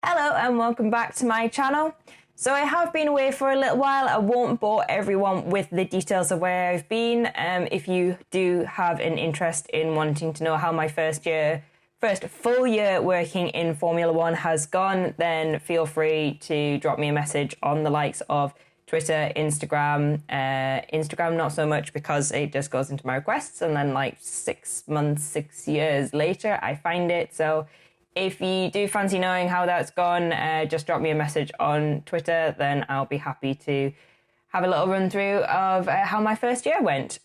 Hello and welcome back to my channel. So I have been away for a little while. I won't bore everyone with the details of where I've been. If you do have an interest in wanting to know how my first full year working in Formula One has gone, then feel free to drop me a message on the likes of Twitter, Instagram. Instagram not so much because it just goes into my requests and then like 6 years later I find it. So if you do fancy knowing how that's gone, just drop me a message on Twitter, then I'll be happy to have a little run through of how my first year went.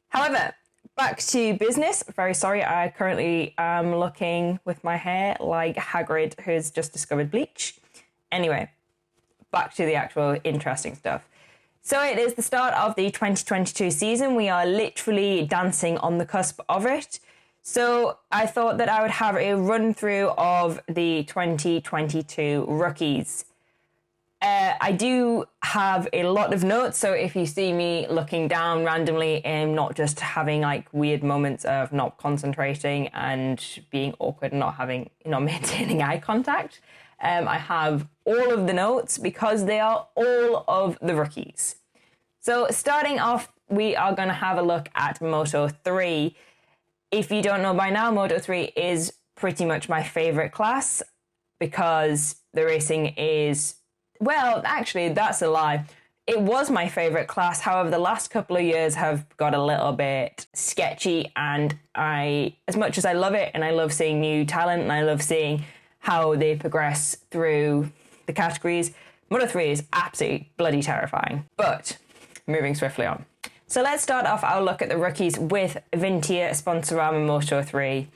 However, back to business. Very sorry, I currently am looking with my hair like Hagrid who's just discovered bleach. Anyway, back to the actual interesting stuff. So it is the start of the 2022 season. We are literally dancing on the cusp of it. So I thought that I would have a run through of the 2022 rookies. I do have a lot of notes, so if you see me looking down randomly and not just having like weird moments of not concentrating and being awkward and not maintaining eye contact, I have all of the notes because they are all of the rookies. So starting off, we are going to have a look at Moto3. If you don't know by now, Moto3 is pretty much my favorite class because the racing is, well, actually, that's a lie. It was my favorite class. However, the last couple of years have got a little bit sketchy, and as much as I love it and I love seeing new talent and I love seeing how they progress through the categories, Moto3 is absolutely bloody terrifying. But moving swiftly on. So let's start off our look at the rookies with Vintia Sponsorama Moto3.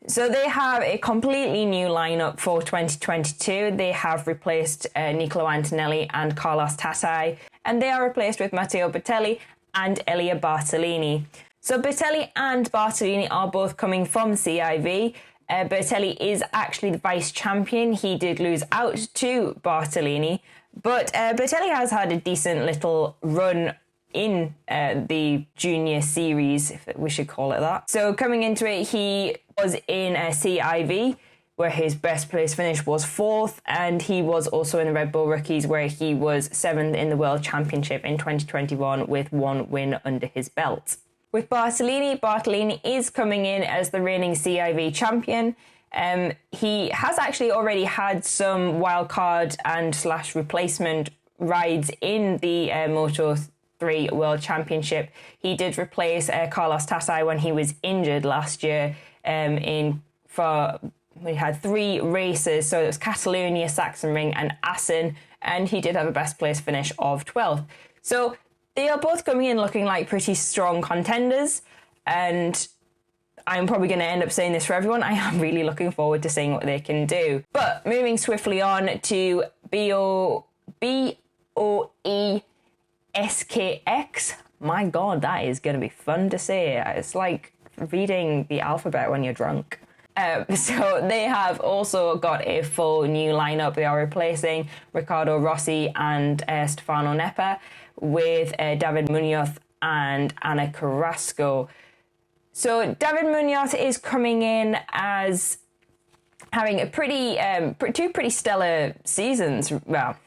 So they have a completely new lineup for 2022. They have replaced Nicolo Antonelli and Carlos Tatai, and they are replaced with Matteo Bertelli and Elia Bartolini. So Bertelli and Bartolini are both coming from CIV. Bertelli is actually the vice champion. He did lose out to Bartolini, but Bertelli has had a decent little run in the junior series, if we should call it that. So coming into it, he was in CIV, where his best place finish was 4th, and he was also in the Red Bull Rookies, where he was 7th in the World Championship in 2021 with 1 win under his belt. With Bartolini is coming in as the reigning CIV champion. He has actually already had some wildcard and / replacement rides in the Moto3 World Championship. He did replace Carlos Tatai when he was injured last year. We had 3 races, so it was Catalonia, Sachsenring and Assen, and he did have a best place finish of 12th. So they are both coming in looking like pretty strong contenders, and I'm probably going to end up saying this for everyone. I am really looking forward to seeing what they can do. But moving swiftly on to BOESKX. My God, that is going to be fun to say. It's like reading the alphabet when you're drunk. So they have also got a full new lineup. They are replacing Riccardo Rossi and Stefano Nepa with David Munoz and Ana Carrasco. So David Munoz is coming in as having a two pretty stellar seasons. Well,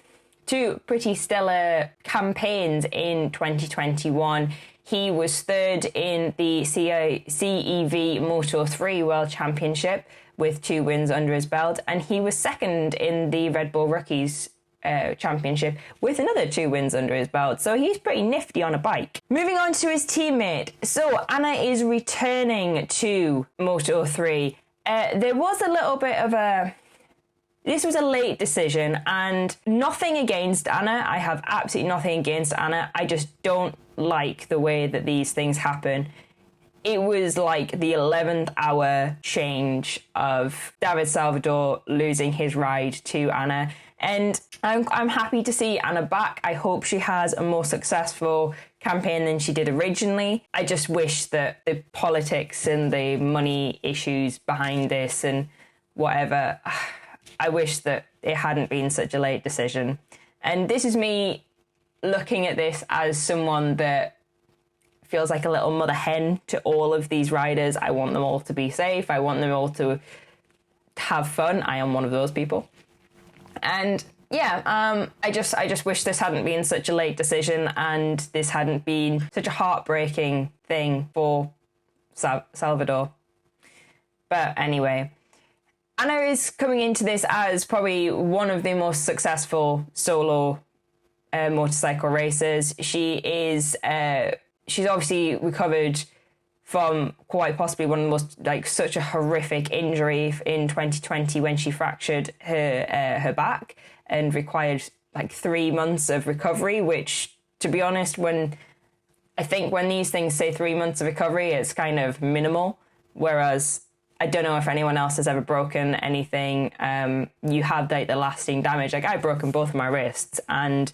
2 pretty stellar campaigns in 2021. He was 3rd in the CEV Moto3 World Championship with 2 wins under his belt, and he was 2nd in the Red Bull Rookies Championship with another 2 wins under his belt. So he's pretty nifty on a bike. Moving on to his teammate. So Anna is returning to Moto3. There was a little bit of this was a late decision, and nothing against Anna. I have absolutely nothing against Anna. I just don't like the way that these things happen. It was like the 11th hour change of David Salvador losing his ride to Anna. And I'm happy to see Anna back. I hope she has a more successful campaign than she did originally. I just wish that the politics and the money issues behind this and whatever, I wish that it hadn't been such a late decision. And this is me looking at this as someone that feels like a little mother hen to all of these riders. I want them all to be safe. I want them all to have fun. I am one of those people. And yeah, I just wish this hadn't been such a late decision and this hadn't been such a heartbreaking thing for Salvador. But anyway, Anna is coming into this as probably one of the most successful solo motorcycle racers. She's obviously recovered from quite possibly one of the most, like, such a horrific injury in 2020 when she fractured her back and required like 3 months of recovery, which, to be honest, when these things say 3 months of recovery, it's kind of minimal. Whereas I don't know if anyone else has ever broken anything. You have the lasting damage. Like, I've broken both of my wrists, and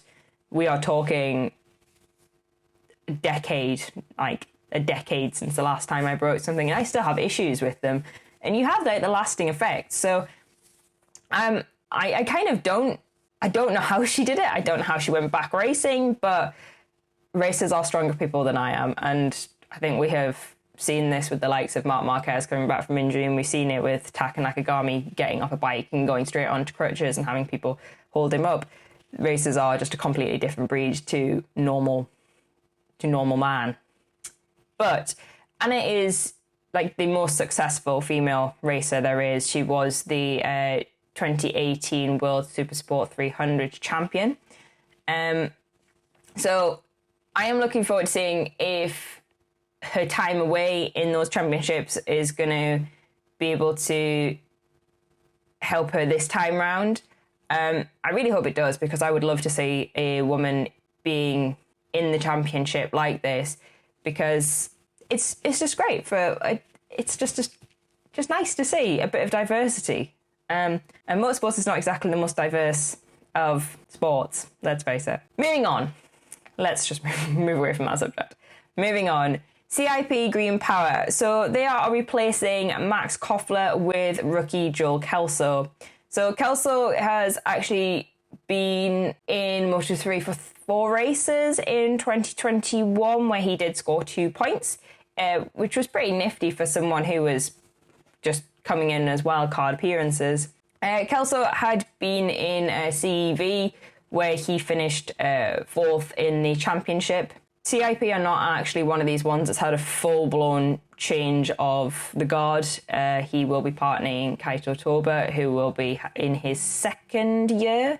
we are talking a decade since the last time I broke something, and I still have issues with them. And you have the lasting effects. So I kind of don't know how she did it. I don't know how she went back racing, but racers are stronger people than I am. And I think we have seen this with the likes of Marc Marquez coming back from injury, and we've seen it with Taka Nakagami getting off a bike and going straight onto crutches and having people hold him up. Racers are just a completely different breed to normal man. But Anna is like the most successful female racer there is. She was the 2018 World Supersport 300 champion. So I am looking forward to seeing if her time away in those championships is going to be able to help her this time round. I really hope it does, because I would love to see a woman being in the championship like this, because it's just great it's just nice to see a bit of diversity. And motorsports is not exactly the most diverse of sports, let's face it. Moving on. Let's just move away from that subject. Moving on. CIP Green Power. So they are replacing Max Koffler with rookie Joel Kelso. So Kelso has actually been in Moto3 for 4 races in 2021, where he did score 2 points, which was pretty nifty for someone who was just coming in as wildcard appearances. Kelso had been in CEV, where he finished 4th in the championship. CIP are not actually one of these ones that's had a full-blown change of the guard. He will be partnering Kaito Toba, who will be in his second year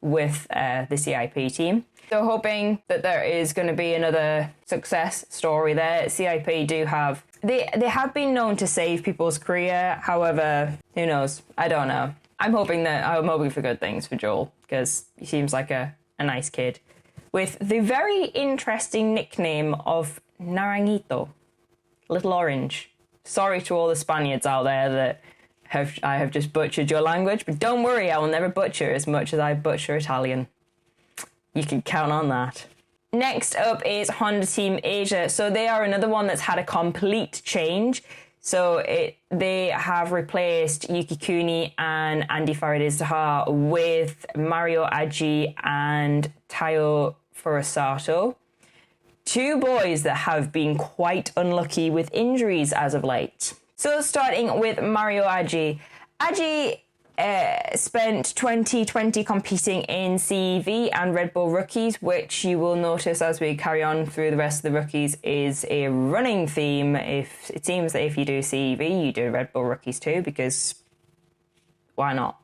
with the CIP team. So hoping that there is going to be another success story there. CIP do have... They have been known to save people's career. However, who knows? I don't know. I'm hoping for good things for Joel, because he seems like a nice kid with the very interesting nickname of Naranjito, Little Orange. Sorry to all the Spaniards out there that I have just butchered your language, but don't worry, I will never butcher as much as I butcher Italian. You can count on that. Next up is Honda Team Asia. So they are another one that's had a complete change. So they have replaced Yuki Kuni and Andy Farideh-Zahar with Mario Aggi and Tayo Furusato. 2 boys that have been quite unlucky with injuries as of late. So starting with Mario Aggi. Aggi spent 2020 competing in CEV and Red Bull Rookies, which you will notice as we carry on through the rest of the rookies is a running theme. If it seems that if you do CEV, you do Red Bull Rookies too, because why not?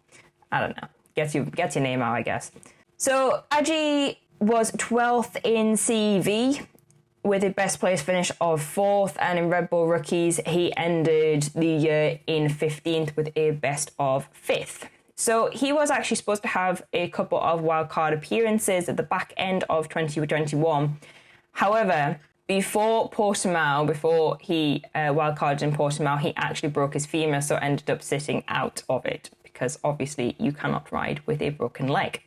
I don't know. Gets your name out, I guess. So Aggi was 12th in CEV with a best place finish of 4th, and in Red Bull Rookies he ended the year in 15th with a best of 5th. So he was actually supposed to have a couple of wildcard appearances at the back end of 2021. However, before he wildcarded in Portimao, he actually broke his femur, so ended up sitting out of it, because obviously you cannot ride with a broken leg.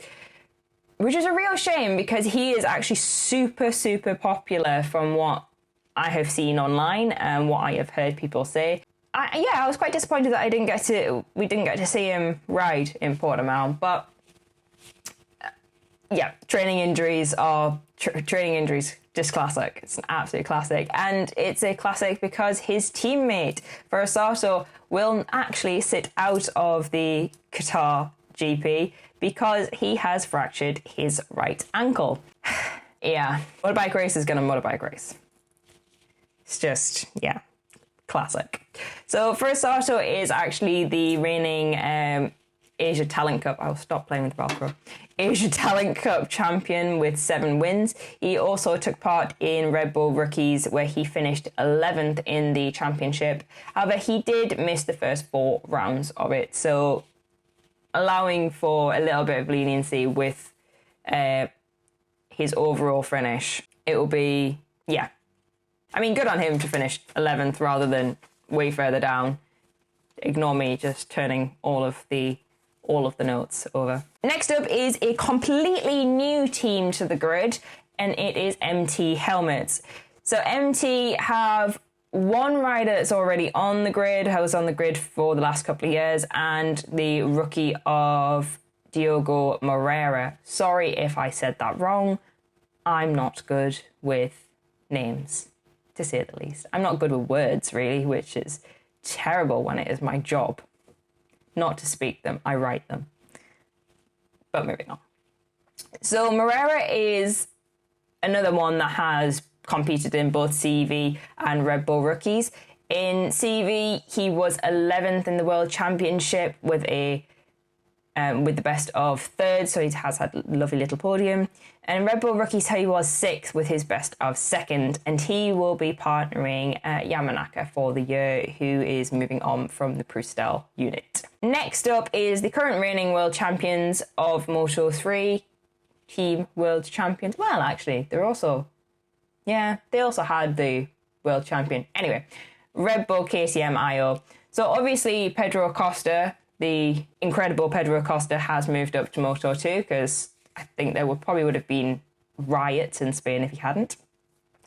Which is a real shame, because he is actually super, super popular from what I have seen online and what I have heard people say. I was quite disappointed that we didn't get to see him ride in Portimao, but training injuries just classic. It's an absolute classic. And it's a classic because his teammate, Versato, will actually sit out of the Qatar GP because he has fractured his right ankle. Yeah, motorbike race is going to motorbike race. It's just, yeah, classic. So Versato is actually the reigning Asia Talent Cup. I'll stop playing with the Velcro. Asia Talent Cup champion with 7 wins. He also took part in Red Bull Rookies, where he finished 11th in the championship. However, he did miss the first 4 rounds of it, so allowing for a little bit of leniency with his overall finish. It will be, yeah. I mean, good on him to finish 11th rather than way further down. Ignore me just turning all of the notes over. Next up is a completely new team to the grid, and it is MT Helmets. So MT have one rider that's already on the grid, who was on the grid for the last couple of years, and the rookie of Diogo Moreira. Sorry if I said that wrong. I'm not good with names, to say the least. I'm not good with words, really, which is terrible when it is my job not to speak them. I write them. But maybe not. So Moreira is another one that has competed in both CV and Red Bull Rookies. In CV, he was 11th in the World Championship with the best of 3rd, so he has had a lovely little podium. And in Red Bull Rookies, he was 6th with his best of 2nd, and he will be partnering Yamanaka for the year, who is moving on from the Prustel unit. Next up is the current reigning world champions of Moto3, team world champions. Well, actually, they also had the world champion. Anyway, Red Bull KTM IO. So obviously Pedro Acosta, the incredible Pedro Acosta, has moved up to Moto2 because I think there probably would have been riots in Spain if he hadn't.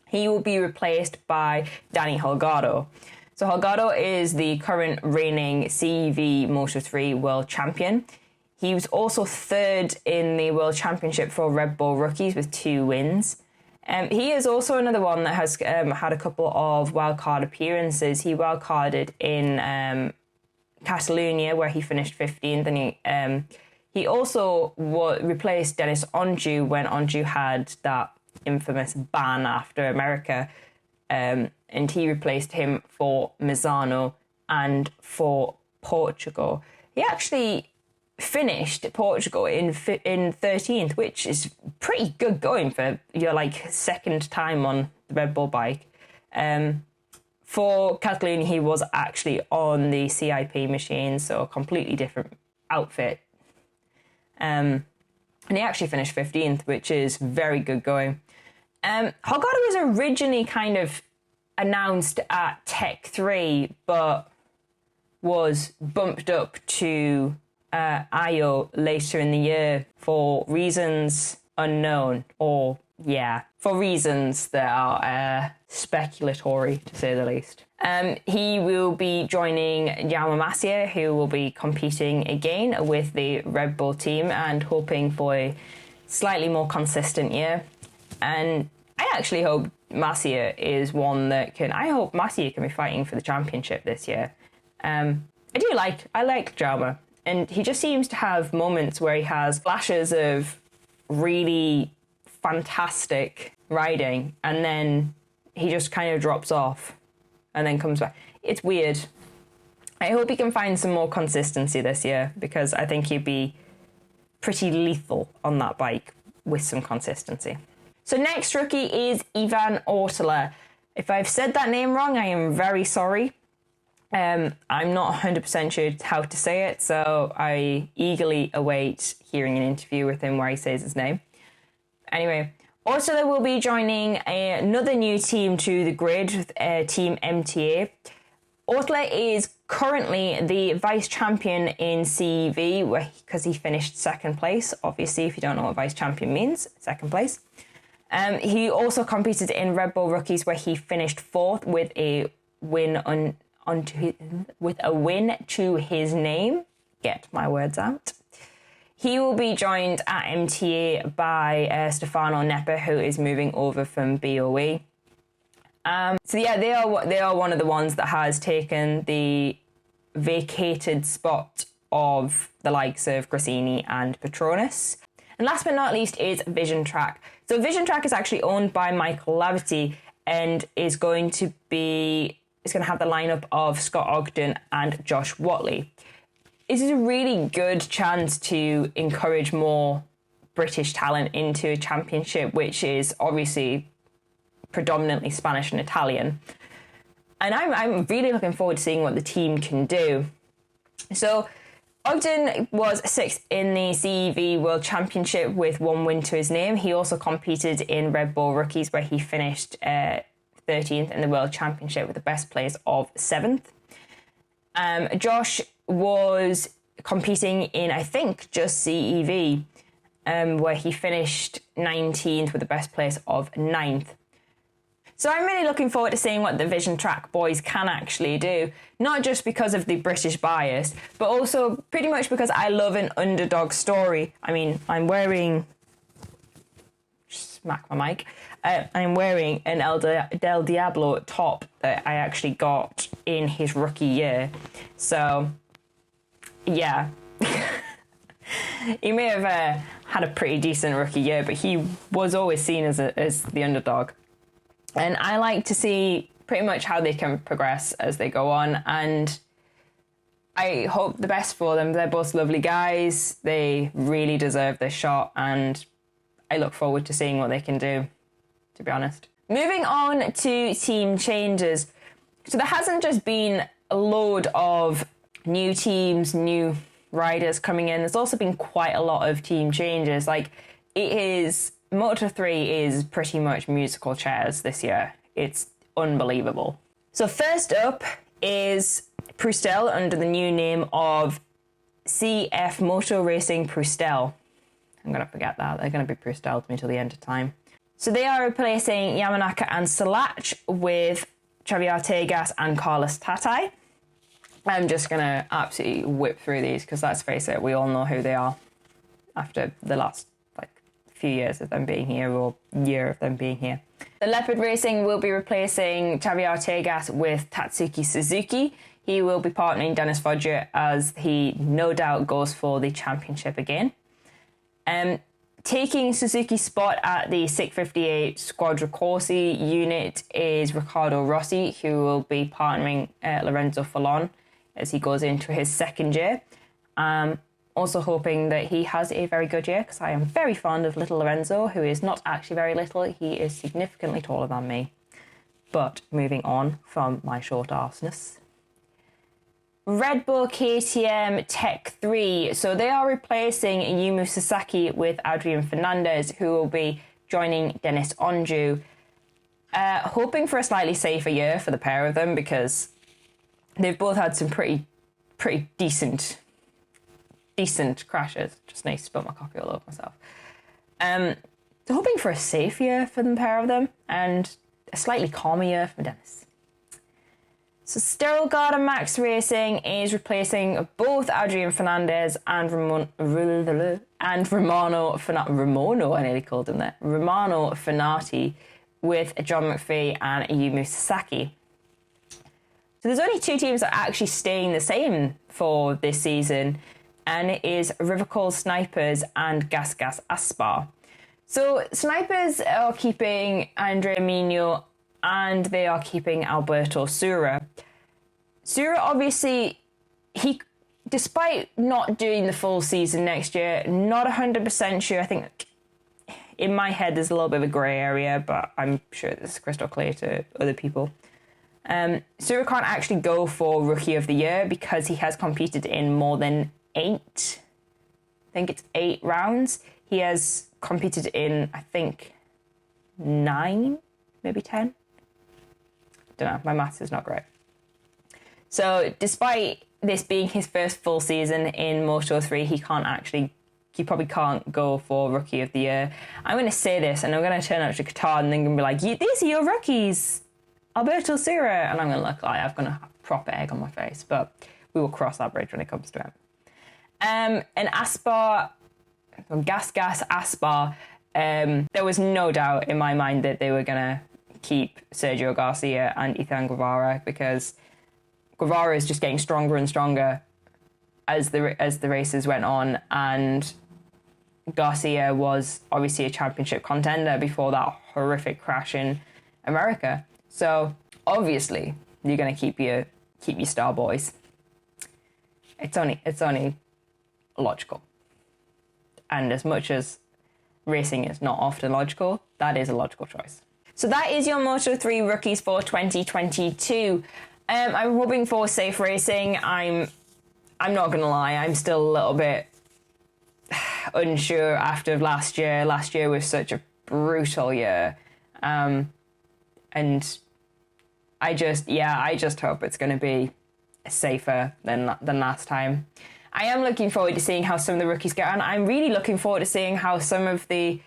He will be replaced by Danny Holgado. So Holgado is the current reigning CV Moto3 world champion. He was also 3rd in the world championship for Red Bull Rookies with 2 wins. He is also another one that has had a couple of wildcard appearances. He wildcarded in Catalonia, where he finished 15th, and he also replaced Dennis Onju when Onju had that infamous ban after America, and he replaced him for Misano and for Portugal. He actually finished Portugal in 13th, which is pretty good going for your second time on the Red Bull bike. For Catalonia, he was actually on the CIP machine, so a completely different outfit. And he actually finished 15th, which is very good going. Holgado was originally kind of announced at Tech 3, but was bumped up to IO later in the year for reasons unknown, or for reasons that are speculatory, to say the least. He will be joining Jaume Masia, who will be competing again with the Red Bull team and hoping for a slightly more consistent year. And I actually hope Masia is one that I hope Masia can be fighting for the championship this year. I like Jaume, and he just seems to have moments where he has flashes of really fantastic riding, and then he just kind of drops off and then comes back. It's weird. I hope he can find some more consistency this year, because I think he'd be pretty lethal on that bike with some consistency. So next rookie is Ivan Ortola. If I've said that name wrong, I am very sorry. I'm not 100% sure how to say it, so I eagerly await hearing an interview with him where he says his name. Anyway, Ortola will be joining another new team to the grid, Team MTA. Ortola is currently the vice champion in CV, because he finished 2nd place. Obviously, if you don't know what vice champion means, 2nd place. He also competed in Red Bull Rookies, where he finished 4th with a win to his name. Get my words out. He will be joined at MTA by Stefano Nepper, who is moving over from BOE. So yeah, they are one of the ones that has taken the vacated spot of the likes of Grassini and Petronas. And last but not least is Vision Track. So Vision Track is actually owned by Michael Laverty and is going to have the lineup of Scott Ogden and Josh Watley. This is a really good chance to encourage more British talent into a championship, which is obviously predominantly Spanish and Italian. And I'm really looking forward to seeing what the team can do. So Ogden was 6th in the CEV World Championship with 1 win to his name. He also competed in Red Bull Rookies, where he finished 13th in the World Championship with the best place of 7th. Josh was competing in, I think, just CEV, where he finished 19th with the best place of 9th. So I'm really looking forward to seeing what the Vision Track boys can actually do, not just because of the British bias, but also pretty much because I love an underdog story. I mean, I'm wearing... Smack my mic. I'm wearing an Del Diablo top that I actually got in his rookie year. So, yeah. He may have had a pretty decent rookie year, but he was always seen as the underdog. And I like to see pretty much how they can progress as they go on. And I hope the best for them. They're both lovely guys. They really deserve this shot. And I look forward to seeing what they can do, to be honest. Moving on to team changes. So there hasn't just been a load of new teams, new riders coming in. There's also been quite a lot of team changes. Like, Moto3 is pretty much musical chairs this year. It's unbelievable. So first up is Prustel under the new name of CF Moto Racing Prustel. I'm going to forget that. They're going to be Prustel to me till the end of time. So they are replacing Yamanaka and Salach with Xavier Artigas and Carlos Tatai. I'm just going to absolutely whip through these because let's face it, we all know who they are after the last few years of them being here, or year of them being here. The Leopard Racing will be replacing Xavier Artigas with Tatsuki Suzuki. He will be partnering Dennis Fodger as he no doubt goes for the championship again. Taking Suzuki's spot at the 658 Squadra Corsi unit is Riccardo Rossi, who will be partnering Lorenzo Fallon as he goes into his second year. Also hoping that he has a very good year, because I am very fond of little Lorenzo, who is not actually very little. He is significantly taller than me. But moving on from my short arseness. Red Bull KTM Tech 3. So they are replacing Yumu Sasaki with Adrian Fernandez, who will be joining Dennis Onju. Hoping for a slightly safer year for the pair of them, because they've both had some pretty decent crashes. Just nice to spill my coffee all over myself. So hoping for a safe year for the pair of them and a slightly calmer year for Dennis. So Sterol Garda Max Racing is replacing both Adrian Fernandez and Romano Fenati with John McPhee and Yumu Sasaki. So there's only 2 teams that are actually staying the same for this season, and it is Rivacol Snipers and Gas Aspar. So Snipers are keeping Andrea Mino and they are keeping Alberto Sura. Sura, obviously, despite not doing the full season next year, not 100% sure. I think in my head there's a little bit of a grey area, but I'm sure this is crystal clear to other people. Sura can't actually go for Rookie of the Year because he has competed in more than 8 rounds. He has competed in, I think, 9, maybe 10. Don't know, my maths is not great. So despite this being his first full season in Moto3, he probably can't go for Rookie of the Year. I'm going to say this, and I'm going to turn up to Qatar and then going to be like, these are your rookies, Alberto Sura. And I'm going to look like I've got a proper egg on my face, but we will cross that bridge when it comes to it. And Aspar, Aspar, there was no doubt in my mind that they were going to keep Sergio Garcia and Ethan Guevara, because Guevara is just getting stronger and stronger as the races went on, and Garcia was obviously a championship contender before that horrific crash in America. So obviously you're going to keep your star boys. It's only logical. And as much as racing is not often logical, that is a logical choice. So that is your Moto3 rookies for 2022. I'm hoping for safe racing. I'm not gonna lie, I'm still a little bit unsure after last year. Last year was such a brutal year, and I just hope it's going to be safer than last time. I am looking forward to seeing how some of the rookies get on. I'm really looking forward to seeing how some of the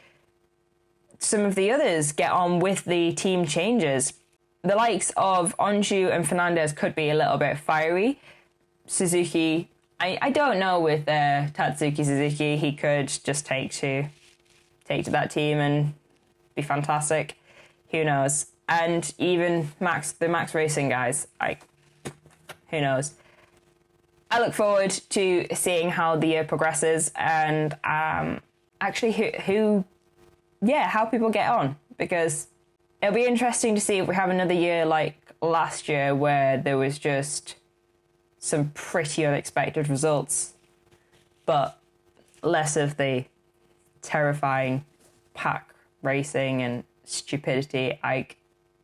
others get on with the team changes. The likes of Onju and Fernandez could be a little bit fiery. Suzuki, I don't know with Tatsuki Suzuki, he could just take to that team and be fantastic. Who knows? And even the Max Racing guys, who knows? I look forward to seeing how the year progresses, and actually how people get on, because it'll be interesting to see if we have another year like last year where there was just some pretty unexpected results, but less of the terrifying pack racing and stupidity.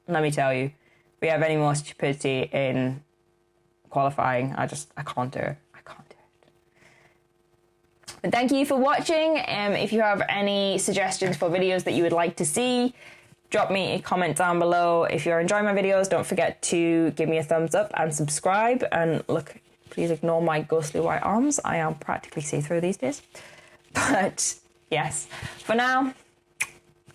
Let me tell you, if we have any more stupidity in qualifying, I can't do it. But thank you for watching. If you have any suggestions for videos that you would like to see, drop me a comment down below. If you're enjoying my videos, don't forget to give me a thumbs up and subscribe. And look, please ignore my ghostly white arms. I am practically see-through these days. But yes, for now,